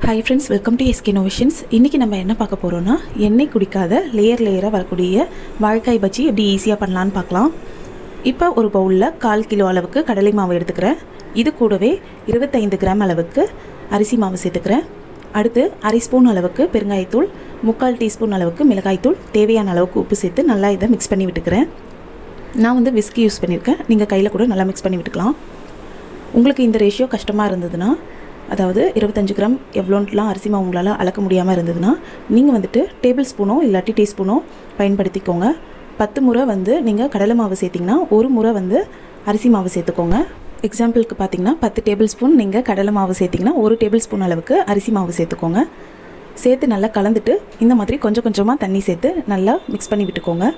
Hi friends, welcome to SK innovations. இன்றைக்கி நம்ம என்ன பார்க்க போகிறோன்னா, எண்ணெய் குடிக்காத லேயராக வரக்கூடிய வாழைக்காய் பஜ்ஜி எப்படி ஈஸியாக பண்ணலான்னு பார்க்கலாம். இப்போ ஒரு பவுலில் 1/4 கிலோ அளவுக்கு கடலை மாவு எடுத்துக்கிறேன். இது கூடவே 25 கிராம் அளவுக்கு அரிசி மாவு சேர்த்துக்கிறேன். அடுத்து 1/2 ஸ்பூன் அளவுக்கு பெருங்காயத்தூள், 3/4 டீஸ்பூன் அளவுக்கு மிளகாய்த்தூள், தேவையான அளவுக்கு உப்பு சேர்த்து நல்லா இதை மிக்ஸ் பண்ணி விட்டுக்கிறேன். நான் விஸ்கி யூஸ் பண்ணியிருக்கேன். நீங்கள் கையில் கூட நல்லா மிக்ஸ் பண்ணி விட்டுக்கலாம். உங்களுக்கு இந்த ரேஷியோ கஷ்டமாக இருந்ததுன்னா, அதாவது 25 கிராம் எவ்வளோன்ட்டுலாம் அரிசி மாவு உங்களால் அளக்க முடியாமல் இருந்ததுன்னா, நீங்கள் டேபிள் ஸ்பூனோ இல்லாட்டி டீஸ்பூனோ பயன்படுத்திக்கோங்க. 10 முறை நீங்கள் கடலை மாவு சேர்த்திங்கன்னா 1 முறை அரிசி மாவு சேர்த்துக்கோங்க. எக்ஸாம்பிளுக்கு பார்த்தீங்கன்னா 10 டேபிள் ஸ்பூன் நீங்கள் கடலை மாவு சேர்த்திங்கன்னா 1 டேபிள் ஸ்பூன் அளவுக்கு அரிசி மாவு சேர்த்துக்கோங்க. சேர்த்து நல்லா கலந்துட்டு இந்த மாதிரி கொஞ்சம் கொஞ்சமாக தண்ணி சேர்த்து நல்லா மிக்ஸ் பண்ணி விட்டுக்கோங்க.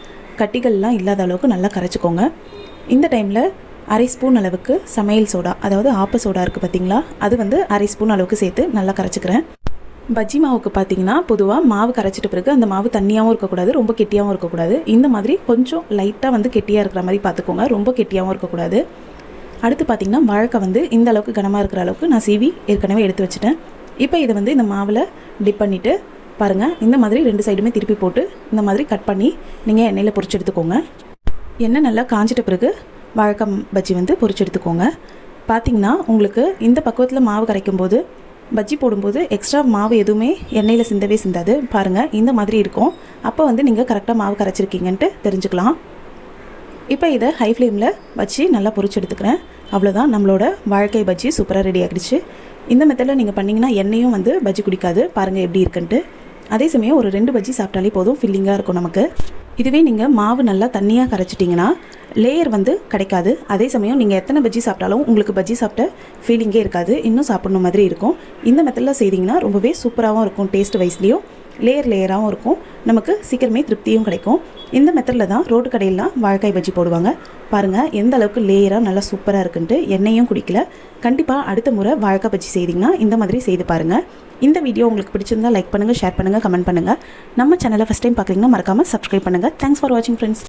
கட்டிகள்லாம் இல்லாத அளவுக்கு நல்லா கரைச்சிக்கோங்க. இந்த டைமில் 1/2 ஸ்பூன் அளவுக்கு சமையல் சோடா, அதாவது ஆப்ப சோடா இருக்குது பார்த்தீங்களா, அது 1/2 ஸ்பூன் அளவுக்கு சேர்த்து நல்லா கரைச்சிக்கிறேன். பஜ்ஜி மாவுக்கு பார்த்தீங்கன்னா பொதுவாக மாவு கரைச்சிட்ட பிறகு அந்த மாவு தண்ணியாகவும் இருக்கக்கூடாது, ரொம்ப கெட்டியாகவும் இருக்கக்கூடாது. இந்த மாதிரி கொஞ்சம் லைட்டாக கெட்டியாக இருக்கிற மாதிரி பார்த்துக்கோங்க, ரொம்ப கெட்டியாகவும் இருக்கக்கூடாது. அடுத்து பார்த்திங்கன்னா வாழைக்காய் இந்த அளவுக்கு கனமாக இருக்கிற அளவுக்கு நான் சீவி ஏற்கனவே எடுத்து வச்சுட்டேன். இப்போ இதை இந்த மாவில் டிப் பண்ணிவிட்டு பாருங்கள், இந்த மாதிரி 2 சைடுமே திருப்பி போட்டு இந்த மாதிரி கட் பண்ணி நீங்கள் எண்ணெயில் பொரிச்சு எடுத்துக்கோங்க. எண்ணெய் நல்லா காஞ்சிட்ட பிறகு வாழைக்காய் பஜ்ஜி பொரிச்சு எடுத்துக்கோங்க. பார்த்திங்கன்னா உங்களுக்கு இந்த பக்குவத்தில் மாவு கரைக்கும் போது பஜ்ஜி போடும்போது எக்ஸ்ட்ரா மாவு எதுவுமே எண்ணெயில் சிந்தவே சிந்தாது. பாருங்கள், இந்த மாதிரி இருக்கும். அப்போ நீங்கள் கரெக்டாக மாவு கரைச்சிருக்கீங்கன்ட்டு தெரிஞ்சுக்கலாம். இப்போ இதை ஹை ஃப்ளேமில் வச்சு நல்லா பொரிச்சு எடுத்துக்கிறேன். அவ்வளோதான், நம்மளோட வாழைக்காய் பஜ்ஜி சூப்பராக ரெடி ஆகிடுச்சு. இந்த மெத்தடில் நீங்கள் பண்ணிங்கன்னா எண்ணெயும் பஜ்ஜி குடிக்காது. பாருங்கள் எப்படி இருக்குன்ட்டு. அதே சமயம் ஒரு 2 பஜ்ஜி சாப்பிட்டாலே போதும், ஃபில்லிங்காக இருக்கும் நமக்கு. இதுவே நீங்கள் மாவு நல்லா தண்ணியாக கரைச்சிட்டிங்கன்னா லேயர் கிடைக்காது. அதே சமயம் நீங்கள் எத்தனை பஜ்ஜி சாப்பிட்டாலும் உங்களுக்கு பஜ்ஜி சாப்பிட்ட ஃபீலிங்கே இருக்காது, இன்னும் சாப்பிட்ணும் மாதிரி இருக்கும். இந்த மெத்தடில் செய்திங்கன்னா ரொம்பவே சூப்பராகவும் இருக்கும். டேஸ்ட் வைஸ்லேயும் லேயராகவும் இருக்கும். நமக்கு சீக்கிரமே திருப்தியும் கிடைக்கும். இந்த மெத்தடில் தான் ரோட்டு கடையிலாம் வாழைக்காய் பஜ்ஜி போடுவாங்க. பாருங்கள் எந்த அளவுக்கு லேயராக நல்லா சூப்பராக இருக்குன்ட்டு. எண்ணெயும் குடிக்கல. கண்டிப்பாக அடுத்த முறை வாழைக்காய் பஜ்ஜி செய்திங்கன்னா இந்த மாதிரி செய்து பாருங்கள். இந்த வீடியோ உங்களுக்கு பிடிச்சிருந்தால் லைக் பண்ணுங்கள், ஷேர் பண்ணுங்கள், கமெண்ட் பண்ணுங்கள். நம்ம சேனலை ஃபஸ்ட் டைம் பார்க்குறீங்கன்னா மறக்காமல் சப்ஸ்கிரைப் பண்ணுங்கள். தேங்க்ஸ் ஃபார் வாட்சிங் ஃப்ரெண்ட்ஸ்.